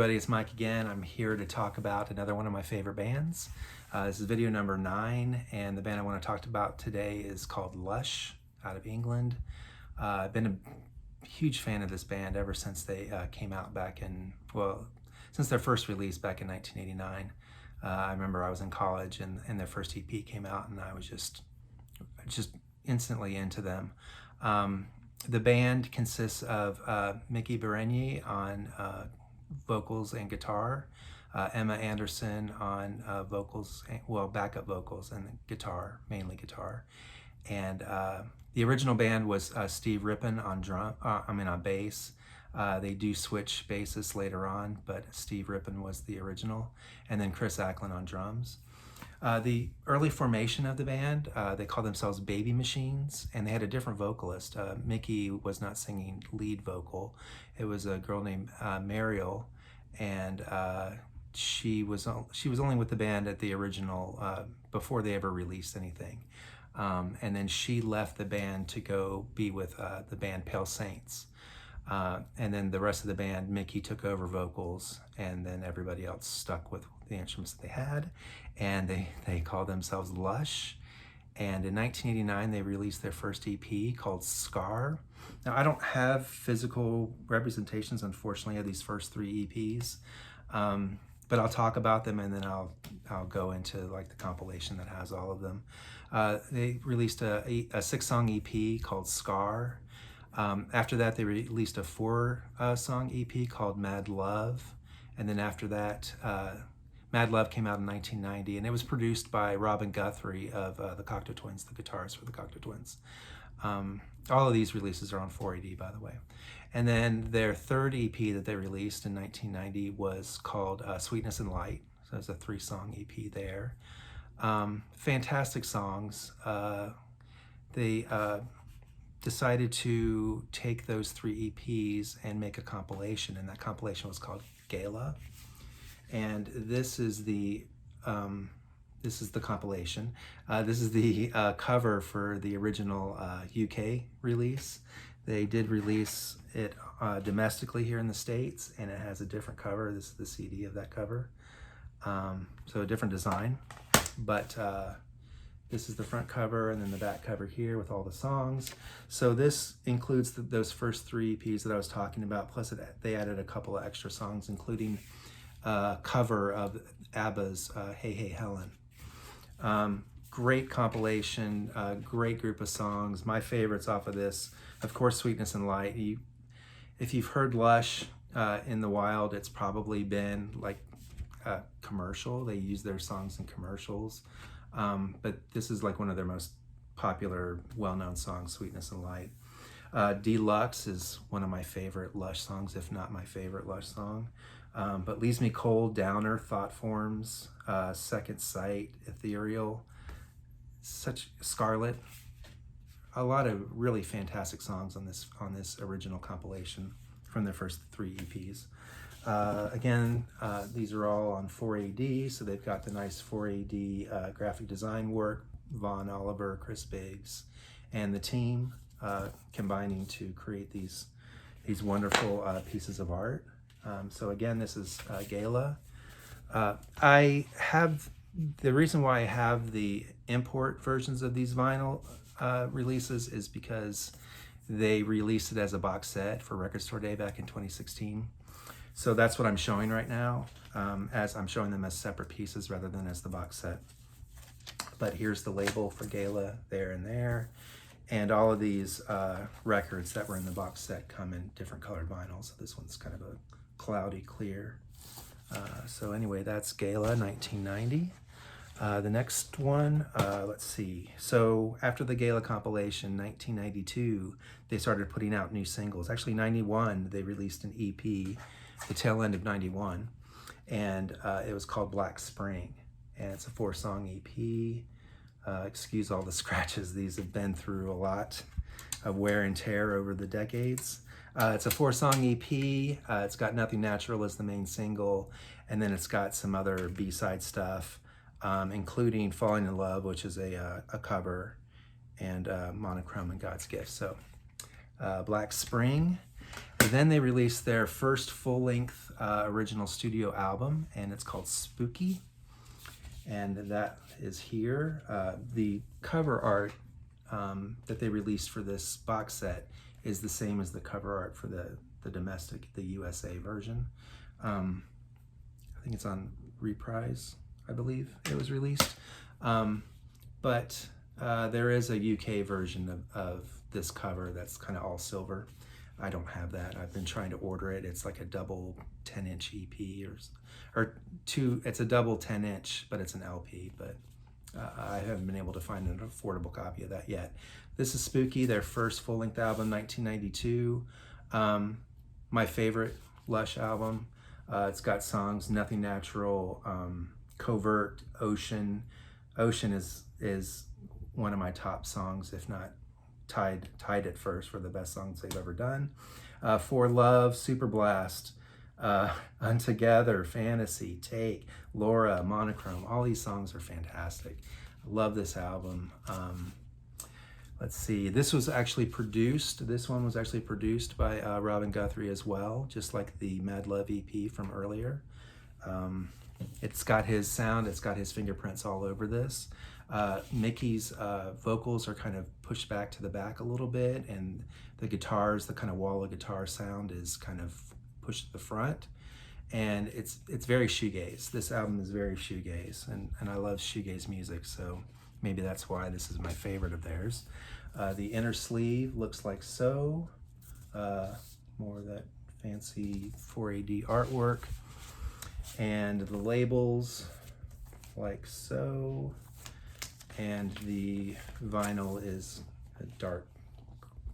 everybody, it's Mike again. I'm here to talk about another one of my favorite bands. This is video number 9, and the band I want to talk about today is called Lush, out of England. I've been a huge fan of this band ever since they came out back in, well, since their first release back in 1989. I remember I was in college and their first EP came out, and I was just instantly into them. The band consists of Mickey Berenier on vocals and guitar, Emma Anderson on vocals, well, backup vocals and guitar, mainly guitar. And the original band was Steve Rippon on on bass. They do switch bassists later on, but Steve Rippon was the original, and then Chris Ackland on drums. The early formation of the band, they called themselves Baby Machines, and they had a different vocalist. Mickey was not singing lead vocal. It was a girl named Mariel, and she was only with the band at the original, before they ever released anything. And then she left the band to go be with the band Pale Saints. And then the rest of the band, Mickey took over vocals, and then everybody else stuck with the instruments that they had, and they called themselves Lush. And in 1989 they released their first EP called Scar. Now, I don't have physical representations, unfortunately, of these first 3 EPs, but I'll talk about them, and then I'll go into like the compilation that has all of them. They released a 6-song EP called Scar. After that, they released a 4-song EP called Mad Love. And then after that, Mad Love came out in 1990, and it was produced by Robin Guthrie of the Cocteau Twins, the guitarist for the Cocteau Twins. All of these releases are on 4AD, by the way. And then their 3rd EP that they released in 1990 was called Sweetness and Light. So it's a 3-song EP there. Fantastic songs. They decided to take those 3 EPs and make a compilation, and that compilation was called Gala. And this is the compilation. This is the cover for the original UK release. They did release it domestically here in the States, and it has a different cover. This is the CD of that cover. So a different design, but this is the front cover, and then the back cover here with all the songs. So this includes those first 3 EPs that I was talking about, plus they added a couple of extra songs, including a cover of ABBA's Hey Hey Helen. Great compilation, great group of songs. My favorites off of this, of course, Sweetness and Light. If you've heard Lush in the wild, it's probably been like a commercial. They use their songs in commercials. But this is like one of their most popular, well-known songs, Sweetness and Light. Deluxe is one of my favorite Lush songs, if not my favorite Lush song. But Leaves Me Cold, Downer, Thought Forms, Second Sight, Ethereal, such Scarlet. A lot of really fantastic songs on this original compilation from their first 3 EPs. Again, these are all on 4AD, so they've got the nice 4AD graphic design work, Vaughn Oliver, Chris Biggs, and the team combining to create these wonderful pieces of art. So again, this is Gala. The reason why I have the import versions of these vinyl releases is because they released it as a box set for Record Store Day back in 2016. So that's what I'm showing right now, as I'm showing them as separate pieces rather than as the box set. But here's the label for Gala there and there. And all of these records that were in the box set come in different colored vinyl. So this one's kind of a cloudy clear. So anyway, that's Gala 1990. The next one, let's see. So after the Gala compilation, 1992, they started putting out new singles. Actually, 91, they released an EP, the tail end of 91, and it was called Black Spring, and it's a 4-song EP. Excuse all the scratches. These have been through a lot of wear and tear over the decades. It's a 4-song EP. It's got Nothing Natural as the main single, and then it's got some other B-side stuff, including Falling in Love, which is a cover, and Monochrome and God's Gift. So Black Spring. Then they released their first full-length original studio album, and it's called Spooky. And that is here. The cover art that they released for this box set is the same as the cover art for the domestic, the USA version. I think it's on Reprise, I believe it was released. But there is a UK version of this cover that's kind of all silver. I don't have that. I've been trying to order it. It's like a double 10-inch EP or two. It's a double 10-inch, but it's an LP. But I haven't been able to find an affordable copy of that yet. This is Spooky, their first full-length album, 1992. My favorite Lush album. It's got songs Nothing Natural, Covert, Ocean. Ocean is one of my top songs, if not tied at first for the best songs they've ever done. For Love, Super Blast, Untogether, Fantasy, Take, Laura, Monochrome. All these songs are fantastic. I love this album. Let's see, this one was actually produced by Robin Guthrie as well, just like the Mad Love EP from earlier. It's got his sound, it's got his fingerprints all over this. Mickey's vocals are kind of pushed back to the back a little bit, and the guitars, the kind of wall of guitar sound is kind of pushed to the front. And it's very shoegaze. This album is very shoegaze, and I love shoegaze music, so maybe that's why this is my favorite of theirs. The inner sleeve looks like so. More of that fancy 4AD artwork. And the labels like so. And the vinyl is a dark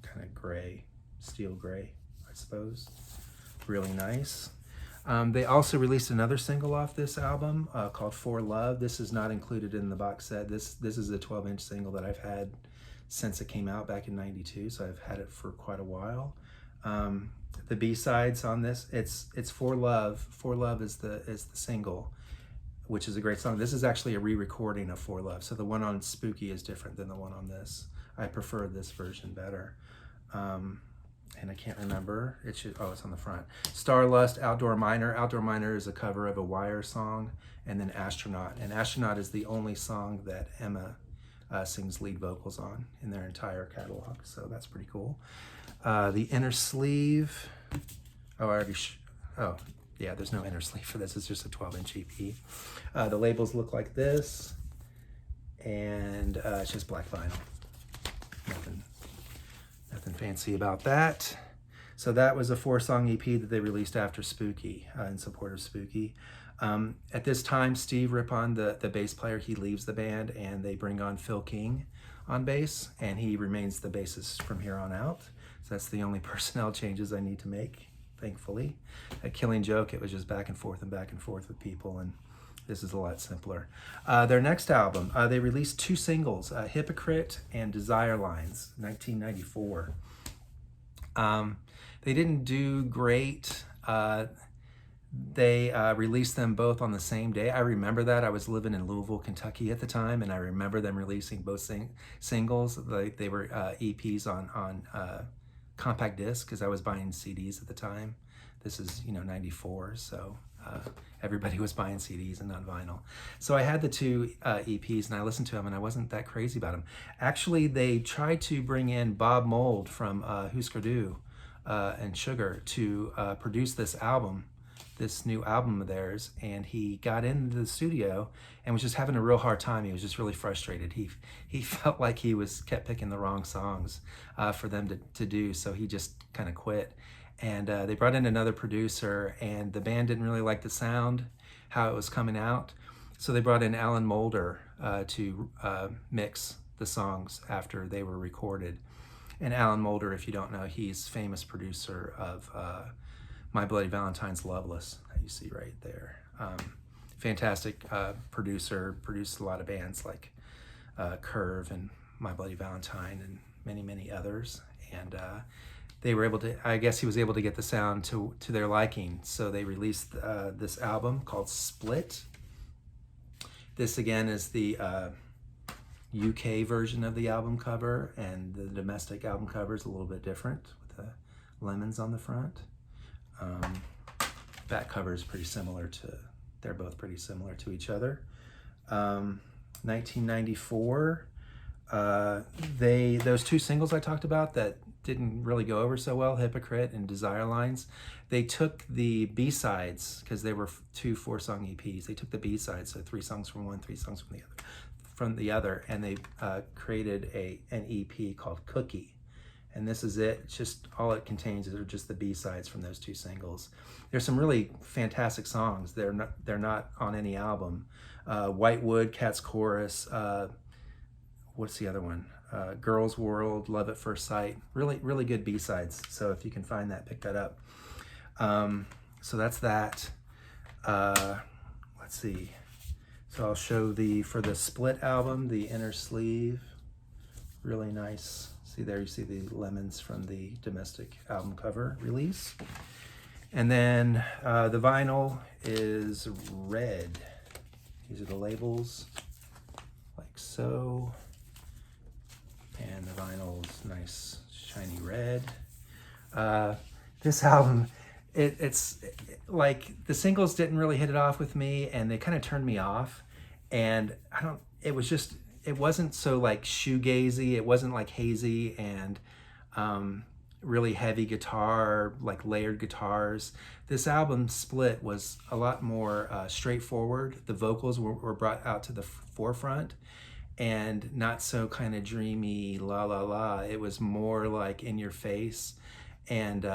kind of gray, steel gray, I suppose. Really nice. They also released another single off this album called For Love. This is not included in the box set. This is a 12-inch single that I've had since it came out back in '92, so I've had it for quite a while. The B-sides on this, it's For Love. For Love is the single, which is a great song. This is actually a re-recording of For Love, so the one on Spooky is different than the one on this. I prefer this version better. And I can't remember. It's on the front. Starlust, Outdoor Miner. Outdoor Miner is a cover of a Wire song, and then Astronaut. And Astronaut is the only song that Emma sings lead vocals on in their entire catalog, so that's pretty cool. The inner sleeve. Yeah, there's no inner sleeve for this. It's just a 12-inch EP. The labels look like this, and it's just black vinyl. Nothing fancy about that. So that was a 4-song EP that they released after Spooky, in support of Spooky. At this time, Steve Rippon, the bass player, he leaves the band, and they bring on Phil King on bass, and he remains the bassist from here on out. So that's the only personnel changes I need to make, thankfully. At Killing Joke, it was just back and forth with people, and this is a lot simpler. Their next album, they released 2 singles, Hypocrite and Desire Lines, 1994. They didn't do great. They released them both on the same day. I remember that. I was living in Louisville, Kentucky at the time, and I remember them releasing both singles. They were EPs on compact disc, because I was buying CDs at the time. This is, 94, so everybody was buying CDs and not vinyl. So I had the 2 EPs, and I listened to them, and I wasn't that crazy about them. Actually, they tried to bring in Bob Mould from Husker Du and Sugar to produce this new album of theirs, and he got into the studio and was just having a real hard time. He was just really frustrated. He felt like he kept picking the wrong songs for them to do, so he just kind of quit. And they brought in another producer, and the band didn't really like the sound, how it was coming out. So they brought in Alan Moulder to mix the songs after they were recorded. And Alan Moulder, if you don't know, he's famous producer of My Bloody Valentine's Loveless, that you see right there. Fantastic producer, produced a lot of bands like Curve and My Bloody Valentine and many, many others. And they were able to, I guess he was able to get the sound to their liking. So they released this album called Split. This again is the UK version of the album cover, and the domestic album cover is a little bit different with a lemons on the front. Back cover is pretty similar to, they're both pretty similar to each other. 1994, those two singles I talked about that didn't really go over so well, Hypocrite and Desire Lines, they took the B-sides, because they were two 4-song EPs, they took the B-sides, so 3 songs from one, 3 songs from the other, and they created an EP called Cookie. And this is it. It's just all it contains are just the B-sides from those 2 singles. There's some really fantastic songs. They're not on any album. Whitewood, Cat's Chorus, what's the other one? Girls World, Love at First Sight. Really, really good B-sides. So if you can find that, pick that up. So that's that. Let's see. So I'll show for the Split album, the inner sleeve. Really nice. See there, you see the lemons from the domestic album cover release. And then the vinyl is red. These are the labels, like so. And the vinyl's nice, shiny red. This album, it's like the singles didn't really hit it off with me, and they kind of turned me off. And it wasn't so like shoegazy, it wasn't like hazy and really heavy guitar, like layered guitars. This album, Split, was a lot more straightforward. The vocals were brought out to the forefront and not so kind of dreamy la la la. It was more like in your face, and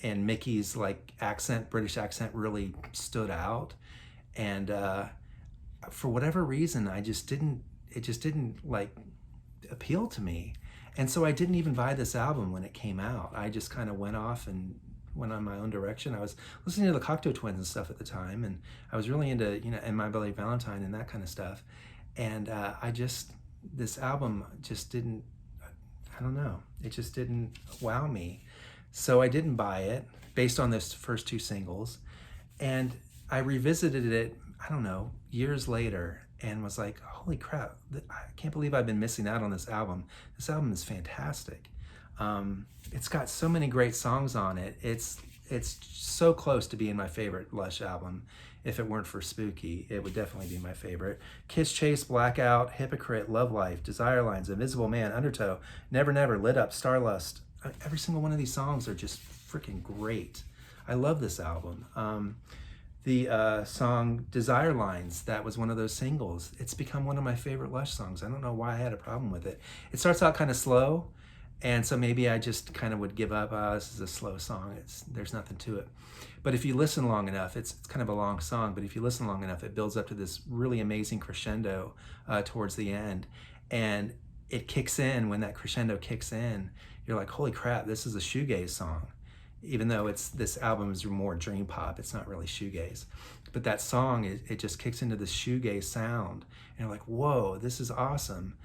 Mickey's like accent, British accent, really stood out. And for whatever reason, it just didn't like appeal to me. And so I didn't even buy this album when it came out. I just kind of went off and went on my own direction. I was listening to the Cocteau Twins and stuff at the time, and I was really into, And My Bloody Valentine and that kind of stuff. And this album just didn't, I don't know, it just didn't wow me. So I didn't buy it based on those first 2 singles. And I revisited it, I don't know, years later, and was like, holy crap, I can't believe I've been missing out on this album. This album is fantastic. It's got so many great songs on it. It's so close to being my favorite Lush album. If it weren't for Spooky, it would definitely be my favorite. Kiss Chase, Blackout, Hypocrite, Love Life, Desire Lines, Invisible Man, Undertow, Never Never, Lit Up, Starlust. Every single one of these songs are just freaking great. I love this album. The song Desire Lines, that was one of those singles. It's become one of my favorite Lush songs. I don't know why I had a problem with it. It starts out kind of slow, and so maybe I just kind of would give up. This is a slow song. There's nothing to it. But if you listen long enough, it's kind of a long song, but if you listen long enough, it builds up to this really amazing crescendo towards the end. And it kicks in. When that crescendo kicks in, you're like, holy crap, this is a shoegaze song. Even though this album is more dream pop, it's not really shoegaze. But that song, it just kicks into the shoegaze sound. And you're like, whoa, this is awesome.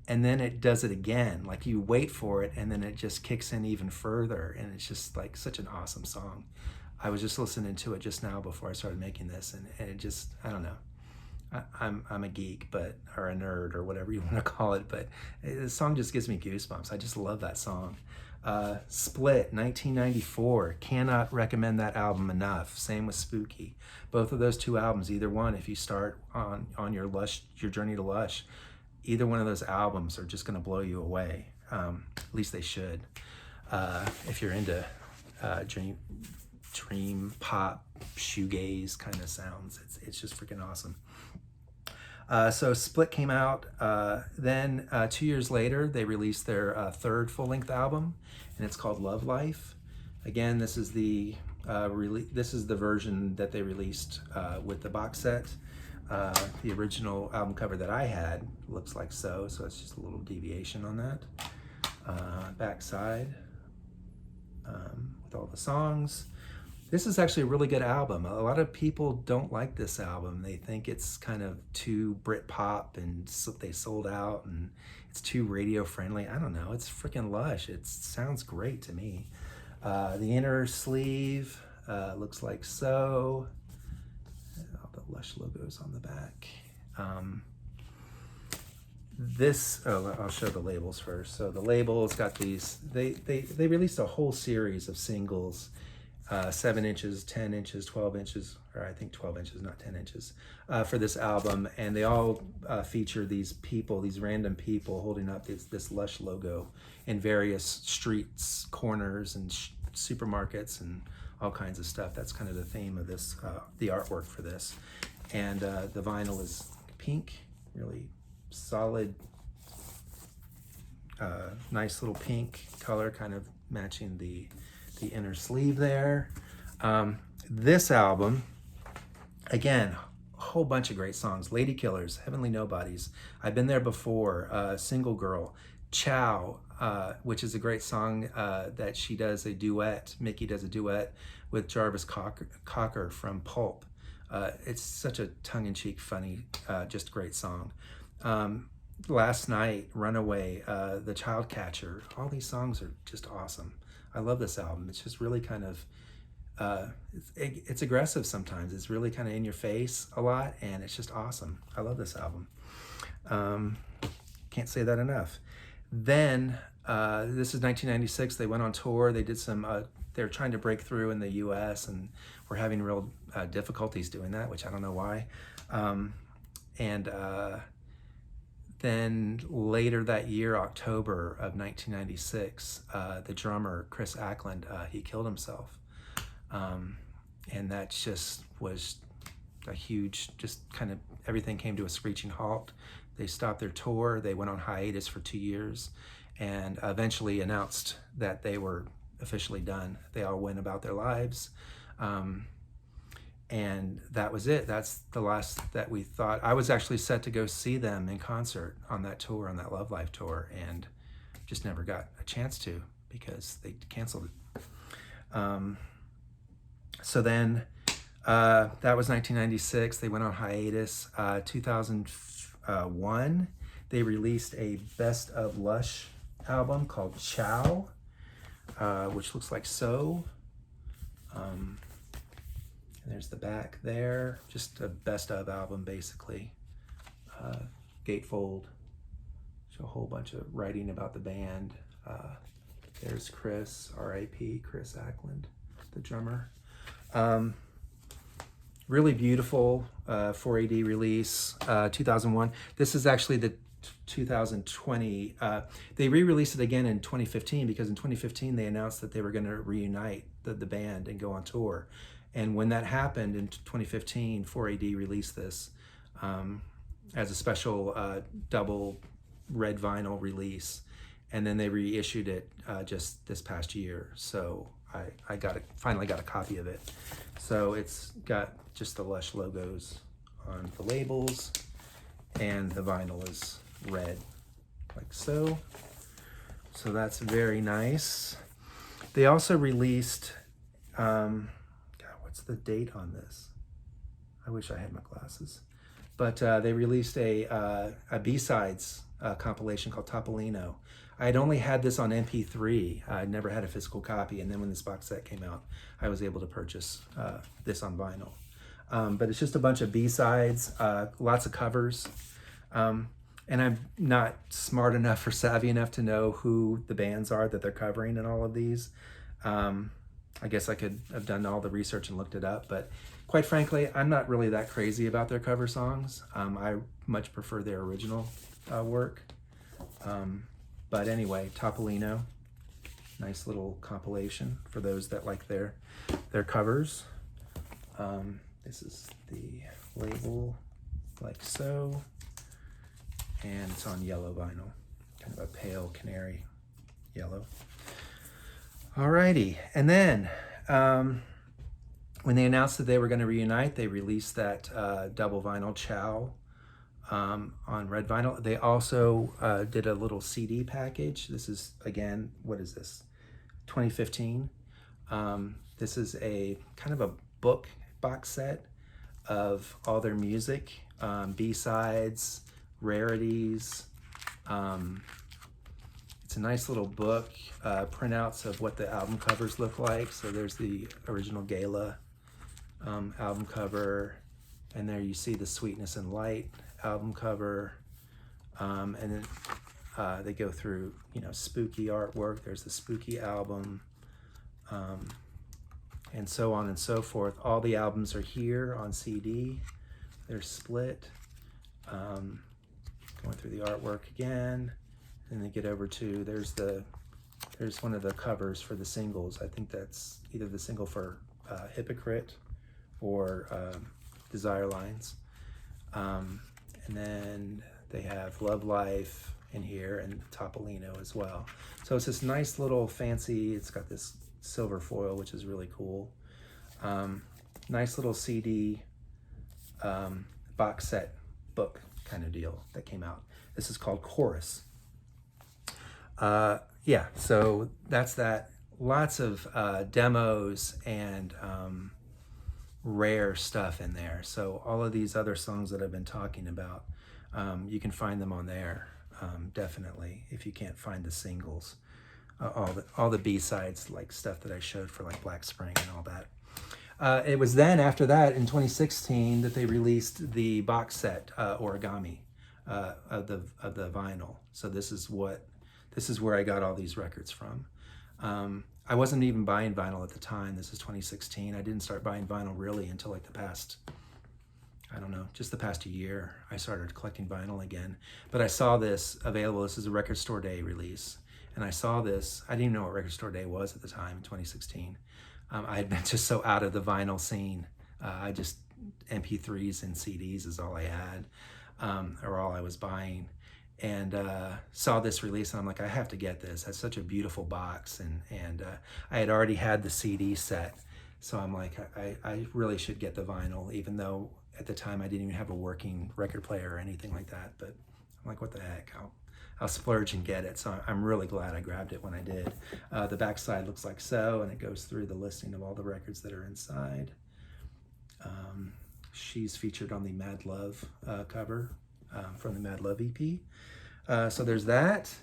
And then it does it again. Like you wait for it, and then it just kicks in even further. And it's just like such an awesome song. I was just listening to it just now before I started making this, and it just, I don't know. I'm a geek, or a nerd, or whatever you want to call it, but the song just gives me goosebumps. I just love that song. Split, 1994. Cannot recommend that album enough. Same with Spooky. Both of those 2 albums, either one, if you start on your journey to Lush, either one of those albums are just going to blow you away. At least they should. If you're into dream pop, shoegaze kind of sounds, it's just freaking awesome. So Split came out. Then 2 years later, they released their 3rd full-length album, and it's called Love Life. Again, this is the version that they released with the box set. The original album cover that I had looks like so it's just a little deviation on that. Backside with all the songs. This is actually a really good album. A lot of people don't like this album. They think it's kind of too Britpop, and so they sold out, and it's too radio friendly. I don't know. It's freaking Lush. It sounds great to me. The inner sleeve looks like so. All the Lush logos on the back. I'll show the labels first. So the labels got these, they released a whole series of singles, 7 inches, 10 inches, 12 inches, or I think 12 inches, not 10 inches, for this album. And they all feature these people, these random people holding up this Lush logo in various streets, corners, and supermarkets, and all kinds of stuff. That's kind of the theme of this, the artwork for this. And the vinyl is pink, really solid, nice little pink color, kind of matching the inner sleeve there. This album, again, a whole bunch of great songs. Lady Killers, Heavenly Nobodies, I've Been There Before, Single Girl, Ciao, which is a great song that she does a duet, Mickey does a duet with Jarvis Cocker from Pulp. It's such a tongue-in-cheek, funny, just great song. Last Night, Runaway, The Child Catcher, all these songs are just awesome. I love this album. It's just really kind of, it's aggressive sometimes. It's really kind of in your face a lot, and it's just awesome. I love this album. Can't say that enough. Then, this is 1996. They went on tour. They did some, they were trying to break through in the US, and were having real difficulties doing that, which I don't know why. Then later that year, October of 1996, the drummer, Chris Ackland, he killed himself. And that just was a huge, just kind of everything came to a screeching halt. They stopped their tour. They went on hiatus for 2 years, and eventually announced that they were officially done. They all went about their lives. And that was it. That's the last that we thought. I was actually set to go see them in concert on that tour, on that Love Life tour, and just never got a chance to because they canceled it. So then that was 1996. They went on hiatus. 2001, they released a Best of Lush album called Ciao, which looks like so. And there's the back there, just a best of album basically. Gatefold, show a whole bunch of writing about the band. There's Chris, R.I.P., Chris Ackland, the drummer. Really beautiful 4AD release, 2001. This is actually the 2020. They re-released it again in 2015 because in 2015 they announced that they were going to reunite the band and go on tour. And when that happened in 2015, 4AD released this as a special double red vinyl release, and then they reissued it just this past year. So I finally got a copy of it. So it's got just the Lush logos on the labels, and the vinyl is red, like so. So that's very nice. They also released, what's the date on this? I wish I had my glasses. But they released a B-sides compilation called Topolino. I had only had this on MP3. I'd never had a physical copy, and then when this box set came out, I was able to purchase this on vinyl. But it's just a bunch of B-sides, lots of covers. And I'm not smart enough or savvy enough to know who the bands are that they're covering in all of these. I guess I could have done all the research and looked it up, but quite frankly, I'm not really that crazy about their cover songs. I much prefer their original work. But anyway, Topolino, nice little compilation for those that like their covers. This is the label, like so, and it's on yellow vinyl, kind of a pale canary yellow. Alrighty, and then when they announced that they were going to reunite, they released that double vinyl Ciao on red vinyl. They also did a little CD package. This is, again, what is this? 2015. This is a kind of a book box set of all their music, B-sides, rarities. It's a nice little book, printouts of what the album covers look like. So there's the original Gala album cover, and there you see the Sweetness and Light album cover. And then they go through, spooky artwork. There's the spooky album, and so on and so forth. All the albums are here on CD. They're split. Going through the artwork again, and they get over to, there's one of the covers for the singles. I think that's either the single for Hypocrite or Desire Lines. And then they have Love Life in here and Topolino as well. So it's this nice little fancy, it's got this silver foil, which is really cool. Nice little CD box set book kind of deal that came out. This is called Chorus. Yeah, so that's that. Lots of demos and rare stuff in there. So all of these other songs that I've been talking about, you can find them on there, definitely, if you can't find the singles. All the B-sides, like stuff that I showed for like Black Spring and all that. It was then, after that, in 2016, that they released the box set Origami of the vinyl. So this is where I got all these records from. I wasn't even buying vinyl at the time. This is 2016. I didn't start buying vinyl really until like the past, I don't know, just the past year. I started collecting vinyl again. But I saw this available. This is a Record Store Day release. And I saw this. I didn't even know what Record Store Day was at the time in 2016. I had been just so out of the vinyl scene. I just, MP3s and CDs is all I had, or all I was buying. And saw this release, and I'm like, I have to get this. That's such a beautiful box, and I had already had the CD set, so I'm like, I really should get the vinyl, even though at the time I didn't even have a working record player or anything like that. But I'm like, what the heck? I'll splurge and get it. So I'm really glad I grabbed it when I did. The back side looks like so, and it goes through the listing of all the records that are inside. She's featured on the Mad Love cover from the Mad Love EP. So there's that.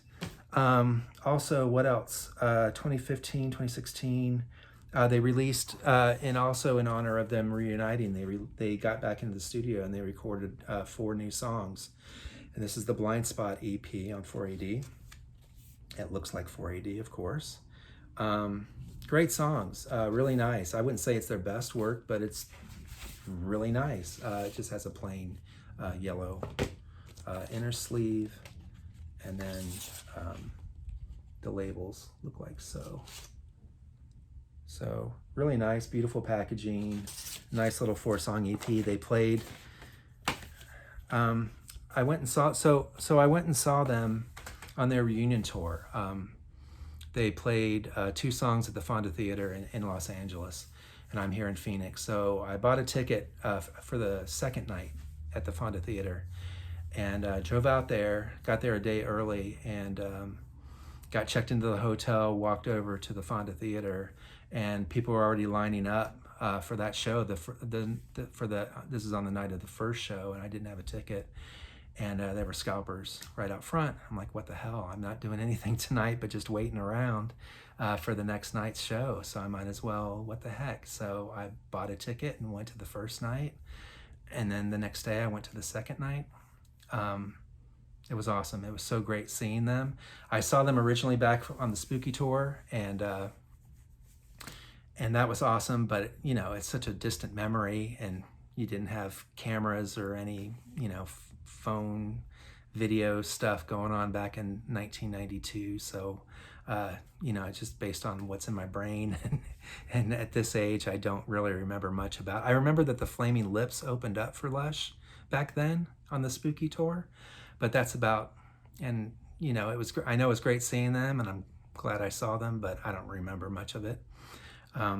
Also, what else? 2015, 2016, they released, and also in honor of them reuniting, they got back into the studio and they recorded 4 new songs. And this is the Blind Spot EP on 4AD. It looks like 4AD, of course. Great songs, really nice. I wouldn't say it's their best work, but it's really nice. It just has a plain yellow inner sleeve, and then the labels look like so. So really nice, beautiful packaging, nice little 4-song EP. They played. I went and saw them on their reunion tour. They played 2 songs at the Fonda Theater in Los Angeles, and I'm here in Phoenix. So I bought a ticket for the second night at the Fonda Theater, and drove out there, got there a day early, and got checked into the hotel, walked over to the Fonda Theater, and people were already lining up for that show. This is on the night of the first show, and I didn't have a ticket. And there were scalpers right out front. I'm like, what the hell? I'm not doing anything tonight but just waiting around for the next night's show. So I might as well, what the heck? So I bought a ticket and went to the first night. And then the next day I went to the second night. It was awesome. It was so great seeing them. I saw them originally back on the Spooky Tour, and that was awesome. But, it's such a distant memory, and you didn't have cameras or any, phone video stuff going on back in 1992. So, it's just based on what's in my brain. And at this age, I don't really remember much about. I remember that the Flaming Lips opened up for Lush back then on the Spooky Tour, but that's about, and, it was, I know it was great seeing them, and I'm glad I saw them, but I don't remember much of it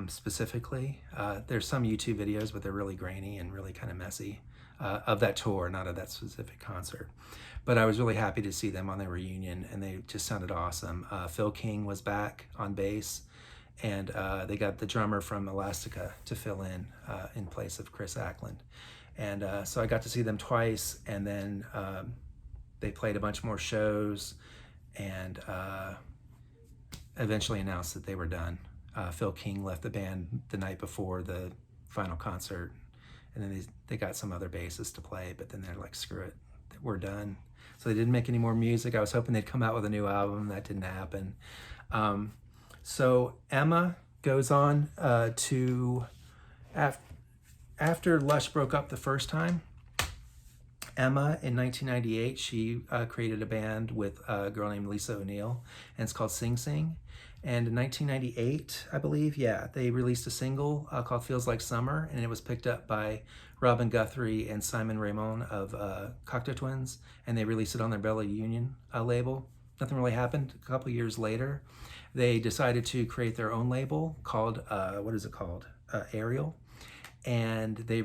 specifically. There's some YouTube videos, but they're really grainy and really kind of messy. Of that tour, not of that specific concert. But I was really happy to see them on their reunion, and they just sounded awesome. Phil King was back on bass, and they got the drummer from Elastica to fill in place of Chris Ackland. And so I got to see them twice, and then they played a bunch more shows, and eventually announced that they were done. Phil King left the band the night before the final concert, and then they got some other bassists to play, but then they're like, screw it, we're done. So they didn't make any more music. I was hoping they'd come out with a new album. That didn't happen. So Emma goes on to, after Lush broke up the first time, Emma, in 1998, she created a band with a girl named Lisa O'Neill, and it's called Sing Sing. And in 1998, I believe, yeah, they released a single called Feels Like Summer, and it was picked up by Robin Guthrie and Simon Ramon of Cocteau Twins, and they released it on their Bella Union label. Nothing really happened. A couple years later, they decided to create their own label called, what is it called? Ariel. And they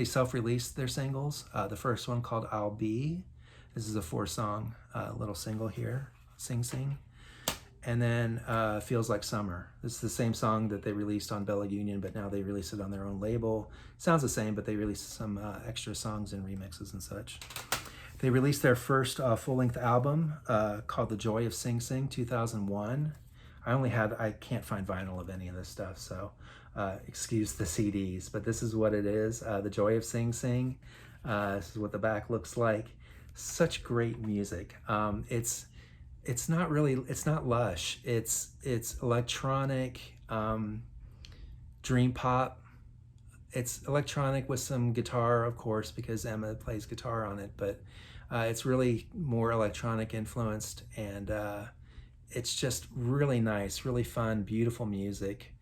self-released their singles. The first one called I'll Be. This is a 4-song little single here, Sing Sing. And then Feels Like Summer. This is the same song that they released on Bella Union, but now they released it on their own label. Sounds the same, but they released some extra songs and remixes and such. They released their first full-length album called The Joy of Sing Sing, 2001. I can't find vinyl of any of this stuff, so excuse the CDs, but this is what it is. The Joy of Sing Sing. This is what the back looks like. Such great music. It's not Lush. It's electronic, dream pop. It's electronic with some guitar, of course, because Emma plays guitar on it, but it's really more electronic influenced, and it's just really nice, really fun, beautiful music.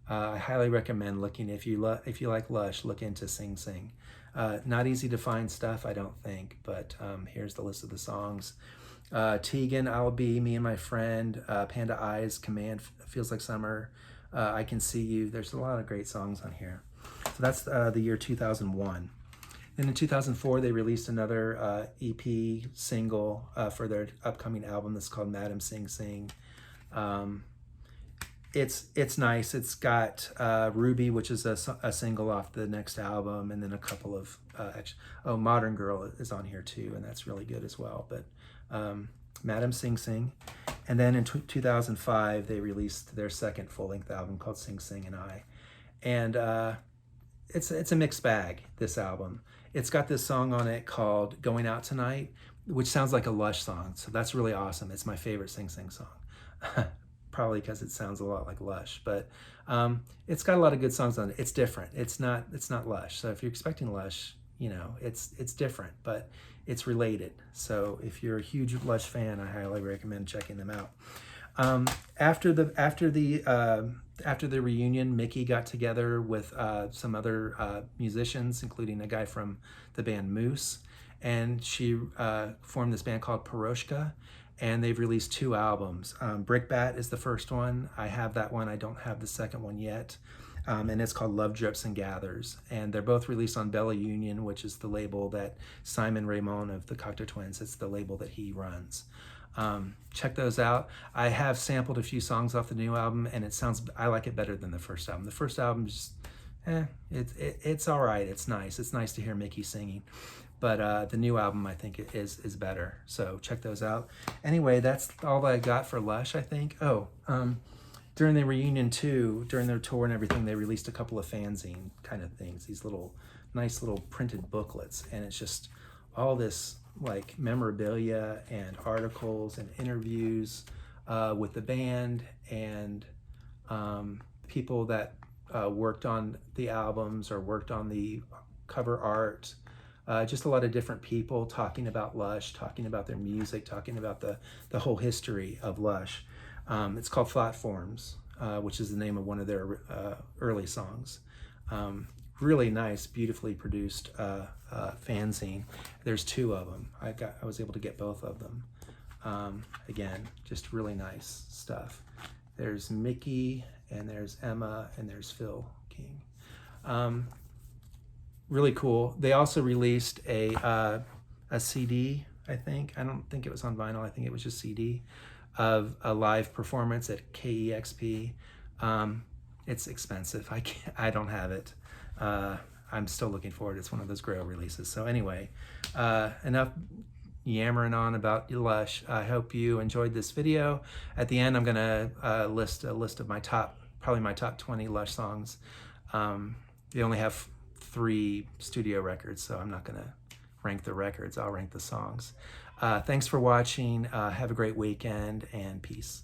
I highly recommend looking, if you like Lush, look into Sing Sing. Not easy to find stuff, I don't think, but here's the list of the songs. Tegan, I'll Be, Me and My Friend, Panda Eyes, Command, Feels Like Summer, I Can See You. There's a lot of great songs on here. So that's the year 2001. Then in 2004, they released another EP single for their upcoming album that's called Madam Sing Sing. It's nice. It's got Ruby, which is a single off the next album, and then a couple of, Modern Girl is on here too, and that's really good as well. But Madam Sing Sing. And then in 2005, they released their second full-length album called Sing Sing and I. And it's a mixed bag, this album. It's got this song on it called Going Out Tonight, which sounds like a Lush song, so that's really awesome. It's my favorite Sing Sing song. Probably because it sounds a lot like Lush, but it's got a lot of good songs on it. It's different. It's not Lush. So if you're expecting Lush, you know, it's different, but it's related. So if you're a huge Lush fan, I highly recommend checking them out. After the reunion, Mickey got together with some other musicians, including a guy from the band Moose, and she formed this band called Piroshka, and they've released 2 albums. Brickbat is the first one. I have that one. I don't have the second one yet. And it's called Love Drips and Gathers. And they're both released on Bella Union, which is the label that Simon Ramon of the Cocteau Twins, it's the label that he runs. Check those out. I have sampled a few songs off the new album, and I like it better than the first album. The first album is just, it's all right. It's nice. It's nice to hear Mickey singing. But the new album, I think, is better. So check those out. Anyway, that's all that I got for Lush, I think. During the reunion too, during their tour and everything, they released a couple of fanzine kind of things, these nice little printed booklets, and it's just all this like memorabilia and articles and interviews with the band and people that worked on the albums or worked on the cover art. Just a lot of different people talking about Lush, talking about their music, talking about the whole history of Lush. It's called Platforms, which is the name of one of their early songs. Really nice, beautifully produced fanzine. There's 2 of them. I was able to get both of them. Again, just really nice stuff. There's Mickey, and there's Emma, and there's Phil King. Really cool. They also released a CD, I think. I don't think it was on vinyl. I think it was just CD of a live performance at KEXP. It's expensive. I don't have it. I'm still looking for it. It's one of those Grail releases. So anyway, enough yammering on about Lush. I hope you enjoyed this video. At the end, I'm gonna list a list of probably my top 20 Lush songs. They only have 3 studio records, so I'm not gonna rank the records. I'll rank the songs. Thanks for watching. Have a great weekend, and peace.